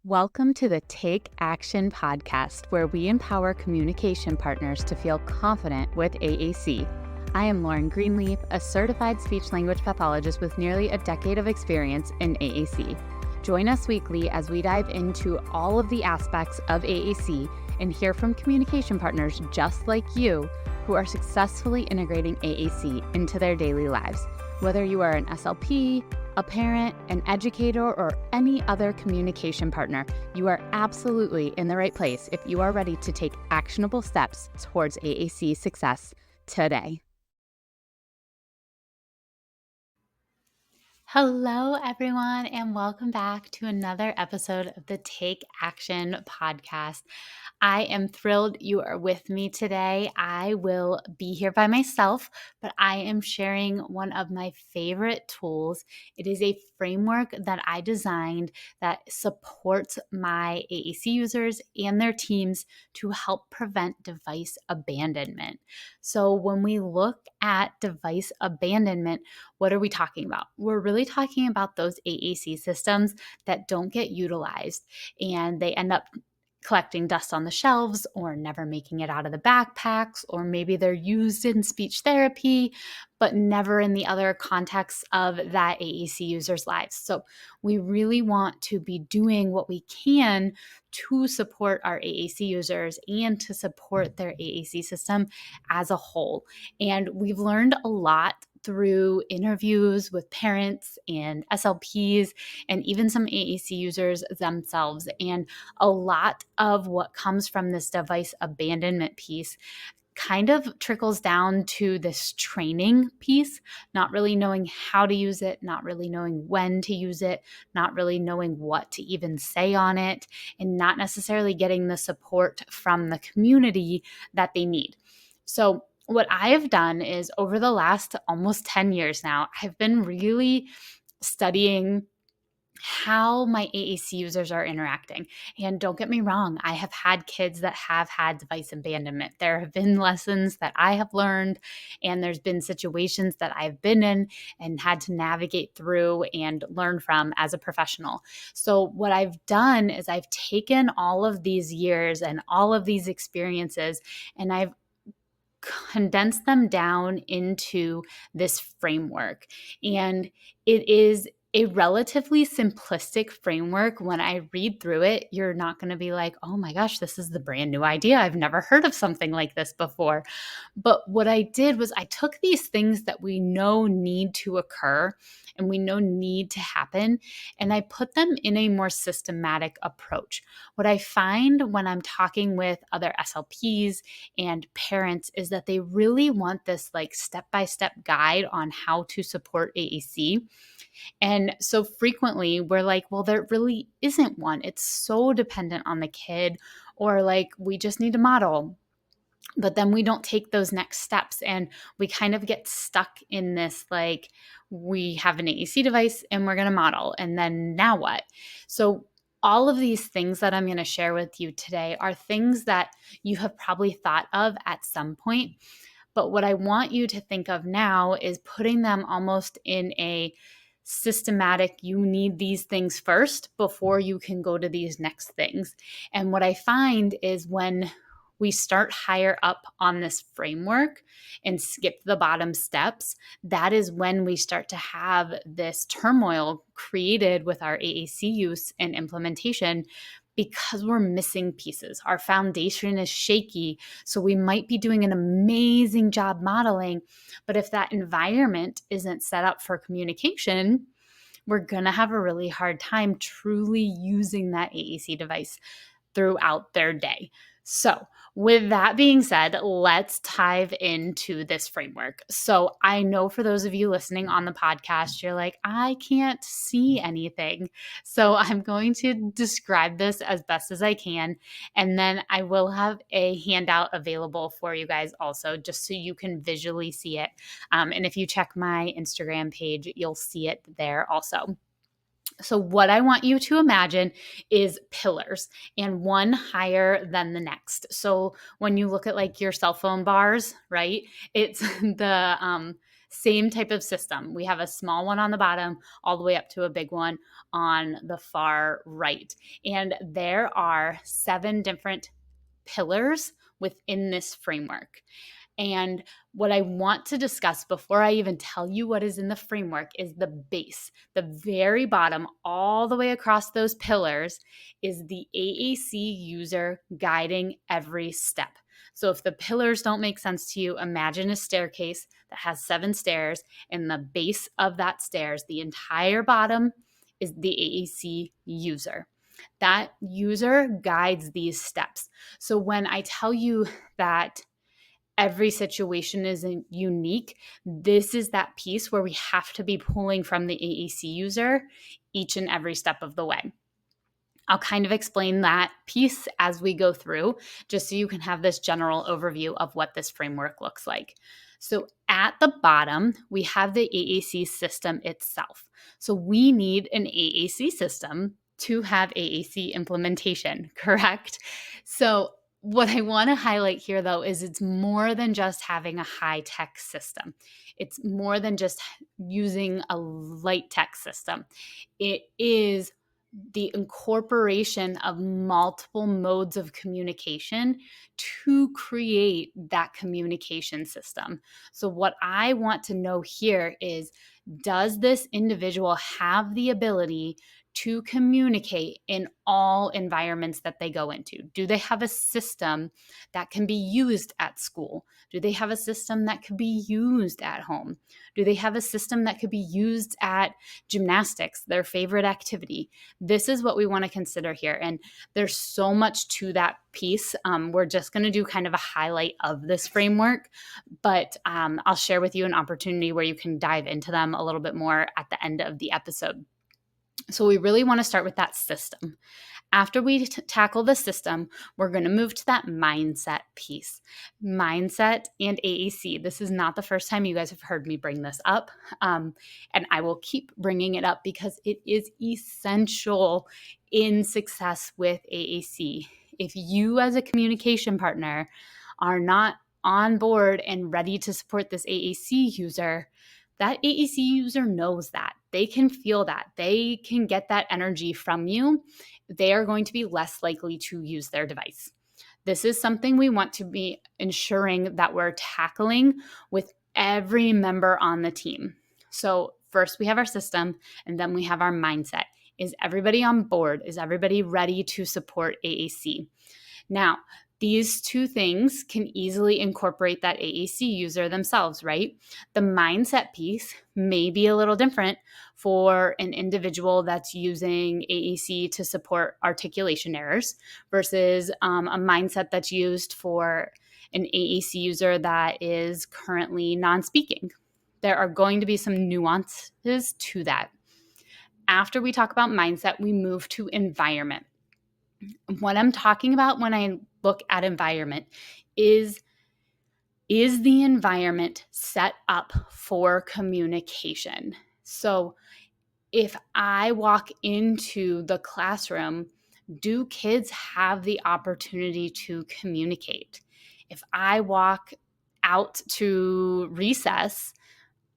Welcome to the Take Action podcast, where we empower communication partners to feel confident with AAC. I am Lauren Greenleaf, a certified speech-language pathologist with nearly a decade of experience in AAC. Join us weekly as we dive into all of the aspects of AAC and hear from communication partners just like you who are successfully integrating AAC into their daily lives. Whether you are an SLP, a parent, an educator, or any other communication partner, you are absolutely in the right place if you are ready to take actionable steps towards AAC success today. Hello, everyone, and welcome back to another episode of the Take Action podcast. I am thrilled you are with me today. I will be here by myself, but I am sharing one of my favorite tools. It is a framework that I designed that supports my AAC users and their teams to help prevent device abandonment. So when we look at device abandonment, what are we talking about? We're really talking about those AAC systems that don't get utilized and they end up collecting dust on the shelves or never making it out of the backpacks, or maybe they're used in speech therapy, but never in the other contexts of that AAC user's lives. So we really want to be doing what we can to support our AAC users and to support their AAC system as a whole. And we've learned a lot through interviews with parents and SLPs and even some AAC users themselves. And a lot of what comes from this device abandonment piece kind of trickles down to this training piece, not really knowing how to use it, not really knowing when to use it, not really knowing what to even say on it, and not necessarily getting the support from the community that they need. So what I have done is over the last almost 10 years now, I've been really studying how my AAC users are interacting. And don't get me wrong, I have had kids that have had device abandonment. There have been lessons that I have learned, and there's been situations that I've been in and had to navigate through and learn from as a professional. So what I've done is I've taken all of these years and all of these experiences, and I've condensed them down into this framework. And it is a relatively simplistic framework. When I read through it, you're not going to be like, oh my gosh, this is the brand new idea. I've never heard of something like this before. But what I did was I took these things that we know need to occur and we know need to happen, and I put them in a more systematic approach. What I find when I'm talking with other SLPs and parents is that they really want this like step-by-step guide on how to support AAC. And so frequently we're like, well, there really isn't one. It's so dependent on the kid, or like we just need to model. But then we don't take those next steps and we kind of get stuck in this like, we have an AAC device and we're going to model. And then now what? So all of these things that I'm going to share with you today are things that you have probably thought of at some point. But what I want you to think of now is putting them almost in a systematic, you need these things first before you can go to these next things. And what I find is when we start higher up on this framework and skip the bottom steps, that is when we start to have this turmoil created with our AAC use and implementation, because we're missing pieces. Our foundation is shaky. So we might be doing an amazing job modeling, but if that environment isn't set up for communication, we're going to have a really hard time truly using that AAC device throughout their day. So with that being said, let's dive into this framework. So I know for those of you listening on the podcast, you're like, I can't see anything. So I'm going to describe this as best as I can. And then I will have a handout available for you guys also, just so you can visually see it. And if you check my Instagram page, you'll see it there also. So what I want you to imagine is pillars, and one higher than the next. So when you look at like your cell phone bars, right? It's the Same type of system. We have a small one on the bottom all the way up to a big one on the far right. And there are 7 different pillars within this framework. And what I want to discuss before I even tell you what is in the framework is the base. The very bottom, all the way across those pillars, is the AAC user guiding every step. So if the pillars don't make sense to you, imagine a staircase that has 7 stairs, and the base of that stairs, the entire bottom, is the AAC user. That user guides these steps. So when I tell you that every situation is unique, this is that piece where we have to be pulling from the AAC user each and every step of the way. I'll kind of explain that piece as we go through, just so you can have this general overview of what this framework looks like. So at the bottom, we have the AAC system itself. So we need an AAC system to have AAC implementation, correct? So what I want to highlight here, though, is it's more than just having a high-tech system. It's more than just using a light-tech system. It is the incorporation of multiple modes of communication to create that communication system. So what I want to know here is, does this individual have the ability to communicate in all environments that they go into? Do they have a system that can be used at school? Do they have a system that could be used at home? Do they have a system that could be used at gymnastics, their favorite activity? This is what we want to consider here. And there's so much to that piece. We're just going to do kind of a highlight of this framework, but I'll share with you an opportunity where you can dive into them a little bit more at the end of the episode. So we really want to start with that system. After we tackle the system, we're going to move to that mindset piece. Mindset and AAC. This is not the first time you guys have heard me bring this up, and I will keep bringing it up because it is essential in success with AAC. If you as a communication partner are not on board and ready to support this AAC user, that AAC user knows that. They can feel that. They can get that energy from you. They are going to be less likely to use their device. This is something we want to be ensuring that we're tackling with every member on the team. So first we have our system, and then we have our mindset. Is everybody on board? Is everybody ready to support AAC? Now, these two things can easily incorporate that AAC user themselves, right? The mindset piece may be a little different for an individual that's using AAC to support articulation errors versus a mindset that's used for an AAC user that is currently non-speaking. There are going to be some nuances to that. After we talk about mindset, we move to environment. What I'm talking about when I look at environment is the environment set up for communication? So if I walk into the classroom, do kids have the opportunity to communicate? If I walk out to recess,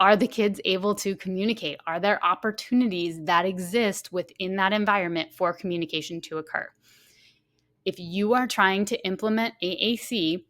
are the kids able to communicate? Are there opportunities that exist within that environment for communication to occur? If you are trying to implement AAC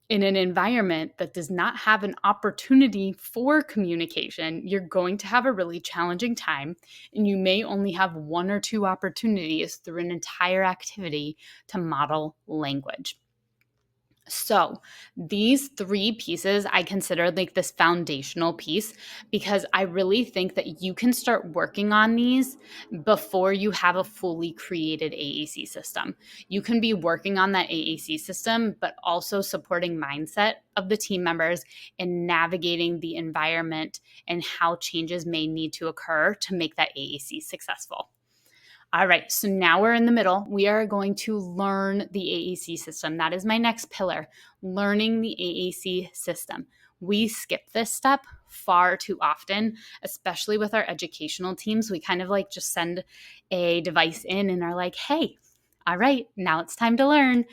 in an environment that does not have an opportunity for communication, you're going to have a really challenging time, and you may only have 1 or 2 opportunities through an entire activity to model language. So these 3 pieces I consider like this foundational piece, because I really think that you can start working on these before you have a fully created AAC system. You can be working on that AAC system, but also supporting mindset of the team members and navigating the environment and how changes may need to occur to make that AAC successful. All right, so now we're in the middle. We are going to learn the AAC system. That is my next pillar, learning the AAC system. We skip this step far too often, especially with our educational teams. We kind of like just send a device in and are like, hey, all right, now it's time to learn,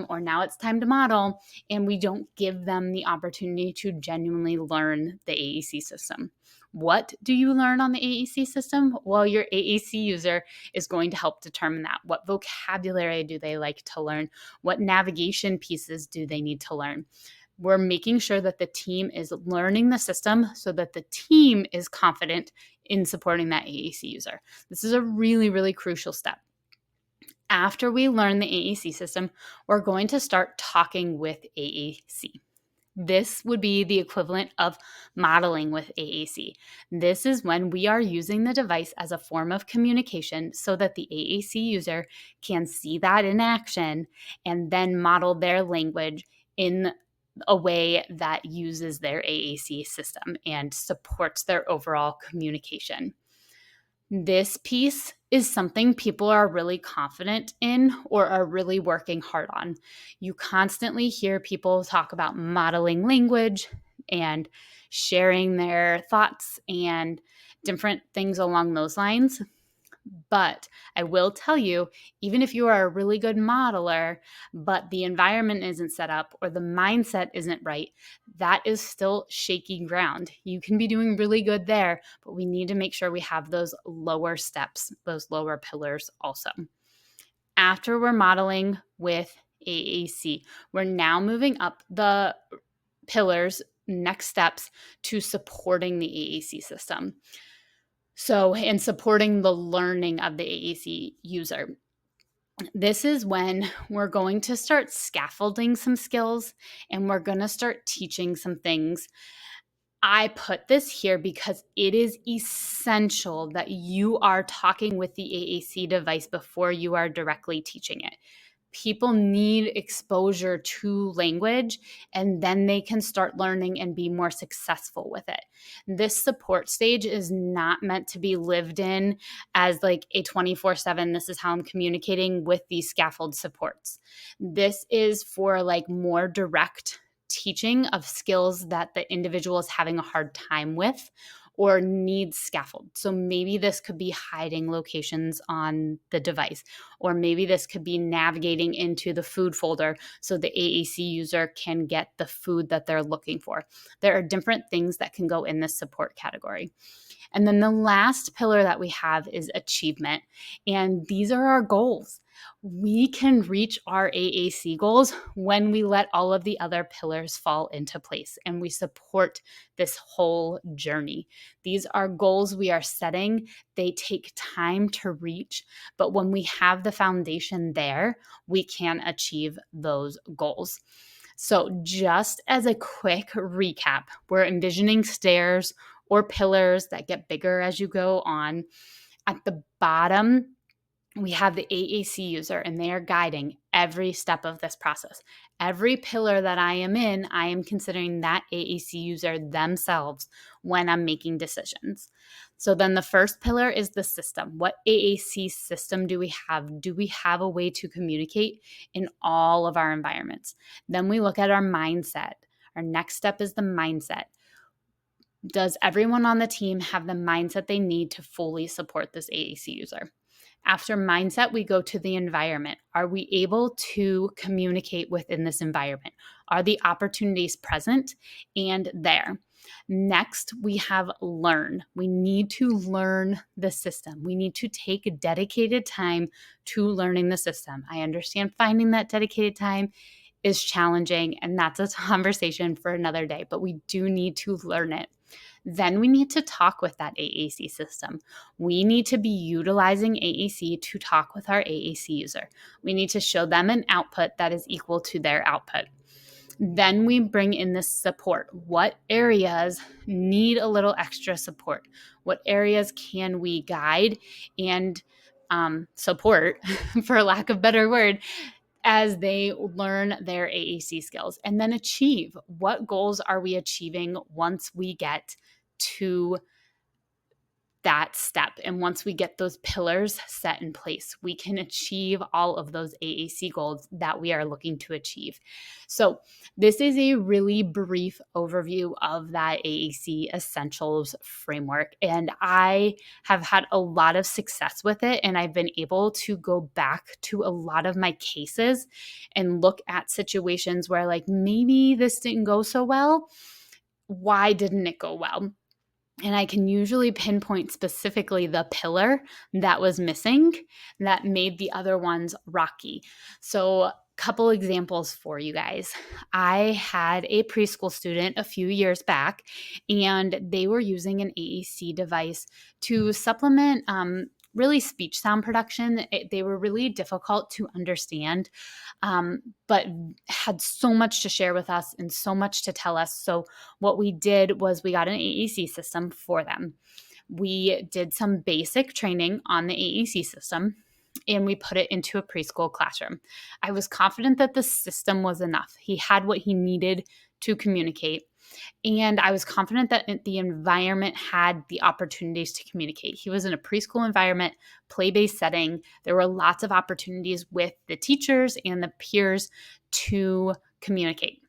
or now it's time to model, and we don't give them the opportunity to genuinely learn the AAC system. What do you learn on the AAC system? Well, your AAC user is going to help determine that. What vocabulary do they like to learn? What navigation pieces do they need to learn? We're making sure that the team is learning the system so that the team is confident in supporting that AAC user. This is a really, really crucial step. After we learn the AAC system, we're going to start talking with AAC. This would be the equivalent of modeling with AAC. This is when we are using the device as a form of communication so that the AAC user can see that in action and then model their language in a way that uses their AAC system and supports their overall communication. This piece is something people are really confident in or are really working hard on. You constantly hear people talk about modeling language and sharing their thoughts and different things along those lines. But I will tell you, even if you are a really good modeler, but the environment isn't set up or the mindset isn't right, that is still shaky ground. You can be doing really good there, but we need to make sure we have those lower steps, those lower pillars also. After we're modeling with AAC, we're now moving up the pillars, next steps to supporting the AAC system. So, in supporting the learning of the AAC user, this is when we're going to start scaffolding some skills and we're going to start teaching some things. I put this here because it is essential that you are talking with the AAC device before you are directly teaching it. People need exposure to language and then they can start learning and be more successful with it. This support stage is not meant to be lived in as like a 24/7, this is how I'm communicating with these scaffold supports. This is for like more direct teaching of skills that the individual is having a hard time with or needs scaffold. So maybe this could be hiding locations on the device, or maybe this could be navigating into the food folder so the AAC user can get the food that they're looking for. There are different things that can go in this support category. And then the last pillar that we have is achievement. And these are our goals. We can reach our AAC goals when we let all of the other pillars fall into place and we support this whole journey. These are goals we are setting. They take time to reach, but when we have the foundation there, we can achieve those goals. So just as a quick recap, we're envisioning stairs or pillars that get bigger as you go on. At the bottom, we have the AAC user and they are guiding every step of this process. Every pillar that I am in, I am considering that AAC user themselves when I'm making decisions. So then the first pillar is the system. What AAC system do we have? Do we have a way to communicate in all of our environments? Then we look at our mindset. Our next step is the mindset. Does everyone on the team have the mindset they need to fully support this AAC user? After mindset, we go to the environment. Are we able to communicate within this environment? Are the opportunities present and there? Next, we have learn. We need to learn the system. We need to take a dedicated time to learning the system. I understand finding that dedicated time is challenging, and that's a conversation for another day, but we do need to learn it. Then we need to talk with that AAC system. We need to be utilizing AAC to talk with our AAC user. We need to show them an output that is equal to their output. Then we bring in this support. What areas need a little extra support? What areas can we guide and support, for lack of a better word, as they learn their AAC skills? And then achieve. What goals are we achieving once we get to that step. And once we get those pillars set in place, we can achieve all of those AAC goals that we are looking to achieve. So this is a really brief overview of that AAC Essentials Framework. And I have had a lot of success with it. And I've been able to go back to a lot of my cases and look at situations where, like, maybe this didn't go so well. Why didn't it go well? And I can usually pinpoint specifically the pillar that was missing that made the other ones rocky. So, couple examples for you guys. I had a preschool student a few years back, and they were using an AAC device to supplement really speech sound production. They were really difficult to understand, but had so much to share with us and so much to tell us. So what we did was we got an AAC system for them. We did some basic training on the AAC system, and we put it into a preschool classroom. I was confident that the system was enough. He had what he needed to communicate. And I was confident that the environment had the opportunities to communicate. He was in a preschool environment, play-based setting. There were lots of opportunities with the teachers and the peers to communicate.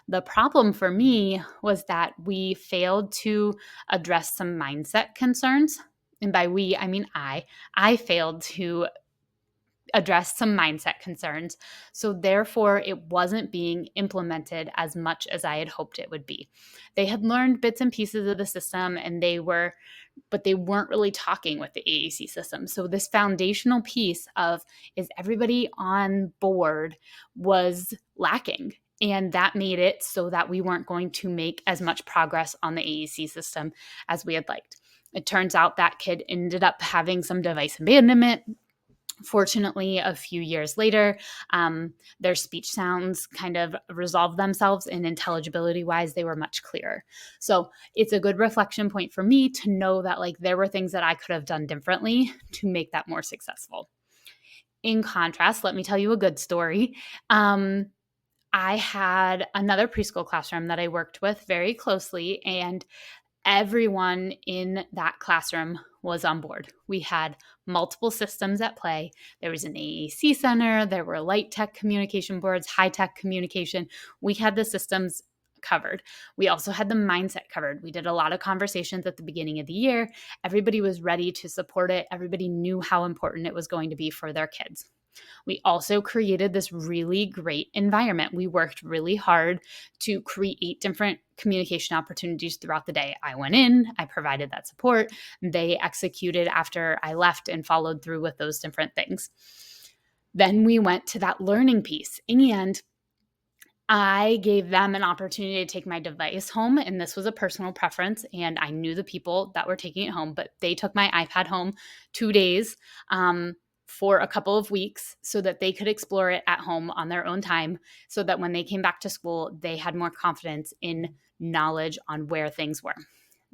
The problem for me was that we failed to address some mindset concerns. And by we, I mean I failed to address some mindset concerns. So therefore, it wasn't being implemented as much as I had hoped it would be. They had learned bits and pieces of the system, and but they weren't really talking with the AAC system. So this foundational piece of, is everybody on board, was lacking. And that made it so that we weren't going to make as much progress on the AAC system as we had liked. It turns out that kid ended up having some device abandonment. Fortunately, a few years later, their speech sounds kind of resolved themselves, and intelligibility-wise, they were much clearer. So it's a good reflection point for me to know that, like, there were things that I could have done differently to make that more successful. In contrast, let me tell you a good story. I had another preschool classroom that I worked with very closely, and everyone in that classroom was on board. We had multiple systems at play. There was an AAC center, there were light tech communication boards, high tech communication. We had the systems covered. We also had the mindset covered. We did a lot of conversations at the beginning of the year. Everybody was ready to support it. Everybody knew how important it was going to be for their kids. We also created this really great environment. We worked really hard to create different communication opportunities throughout the day. I went in, I provided that support. They executed after I left and followed through with those different things. Then we went to that learning piece, and I gave them an opportunity to take my device home, and this was a personal preference, and I knew the people that were taking it home, but they took my iPad home 2 days for a couple of weeks so that they could explore it at home on their own time, so that when they came back to school, they had more confidence in knowledge on where things were.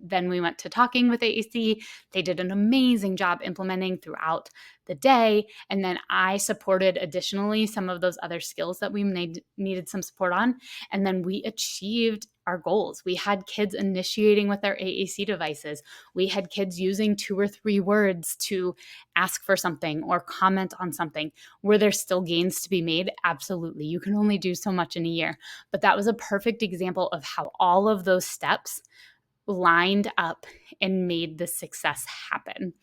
Then we went to talking with AAC. They did an amazing job implementing throughout the day. And then I supported additionally some of those other skills that we needed some support on. And then we achieved our goals. We had kids initiating with their AAC devices. We had kids using 2 or 3 words to ask for something or comment on something. Were there still gains to be made? Absolutely. You can only do so much in a year. But that was a perfect example of how all of those steps lined up and made the success happen.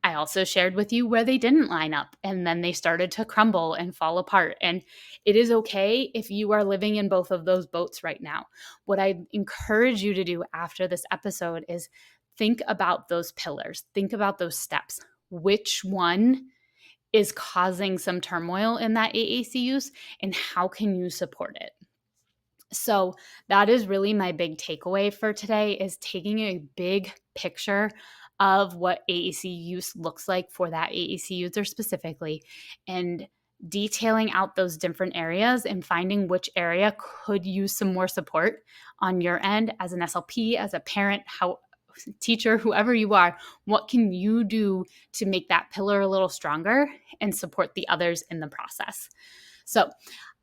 I also shared with you where they didn't line up, and then they started to crumble and fall apart. And it is okay if you are living in both of those boats right now. What I encourage you to do after this episode is think about those pillars, think about those steps. Which one is causing some turmoil in that AAC use, and how can you support it? So that is really my big takeaway for today, is taking a big picture of what AAC use looks like for that AAC user specifically, and detailing out those different areas and finding which area could use some more support on your end as an SLP, as a parent, teacher, whoever you are. What can you do to make that pillar a little stronger and support the others in the process? So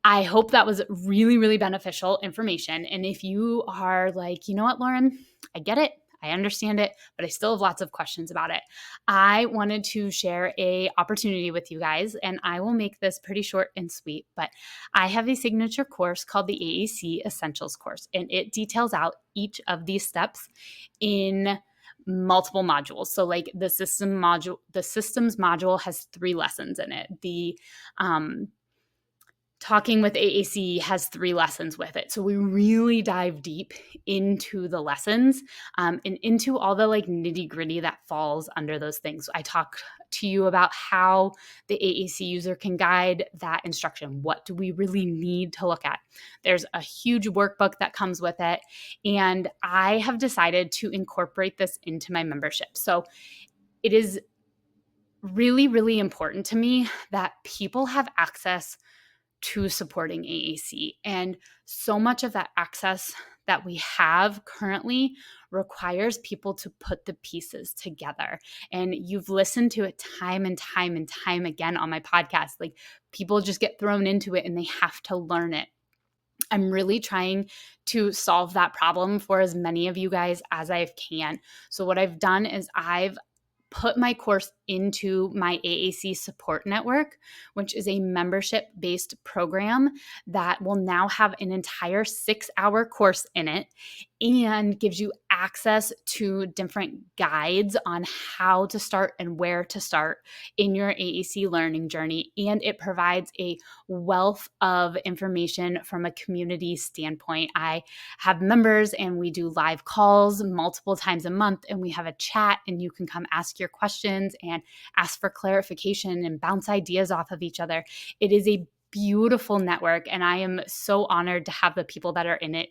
I hope that was really, really beneficial information. And if you are like, you know what, Lauren, I get it. I understand it, but I still have lots of questions about it. I wanted to share a opportunity with you guys, and I will make this pretty short and sweet, but I have a signature course called the AAC Essentials Course, and it details out each of these steps in multiple modules. So like the systems module has 3 lessons in it. The Talking with AAC has 3 lessons with it. So we really dive deep into the lessons and into all the like nitty gritty that falls under those things. I talk to you about how the AAC user can guide that instruction. What do we really need to look at? There's a huge workbook that comes with it. And I have decided to incorporate this into my membership. So it is really, really important to me that people have access to supporting AAC. And so much of that access that we have currently requires people to put the pieces together. And you've listened to it time and time and time again on my podcast. Like people just get thrown into it and they have to learn it. I'm really trying to solve that problem for as many of you guys as I can. So what I've done is I've put my course into my AAC Support Network, which is a membership-based program that will now have an entire 6-hour course in it and gives you access to different guides on how to start and where to start in your AAC learning journey. And it provides a wealth of information from a community standpoint. I have members and we do live calls multiple times a month, and we have a chat and you can come ask your questions and ask for clarification and bounce ideas off of each other. It is a beautiful network, and I am so honored to have the people that are in it.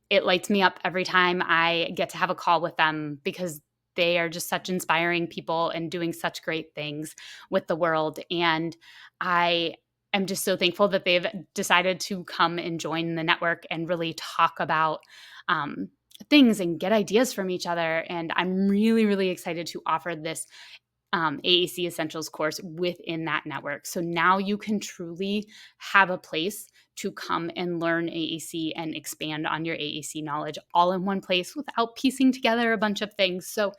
It lights me up every time I get to have a call with them because they are just such inspiring people and doing such great things with the world. And I am just so thankful that they've decided to come and join the network and really talk about things and get ideas from each other. And I'm really, really excited to offer this AAC Essentials course within that network. So now you can truly have a place to come and learn AAC and expand on your AAC knowledge all in one place without piecing together a bunch of things. So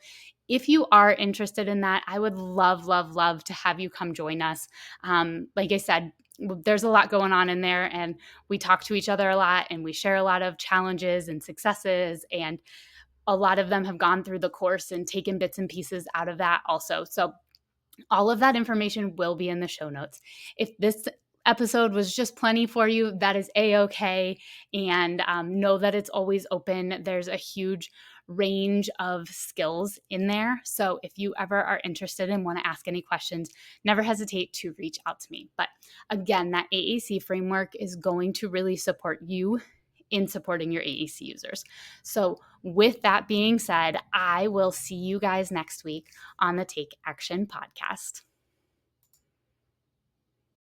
if you are interested in that, I would love, love, love to have you come join us. Like I said, there's a lot going on in there, and we talk to each other a lot, and we share a lot of challenges and successes, and a lot of them have gone through the course and taken bits and pieces out of that also. So all of that information will be in the show notes. If this episode was just plenty for you, that is A-okay. And know that it's always open. There's a huge range of skills in there. So if you ever are interested and want to ask any questions, never hesitate to reach out to me. But again, that AAC framework is going to really support you in supporting your AAC users. So with that being said, I will see you guys next week on the Take Action podcast.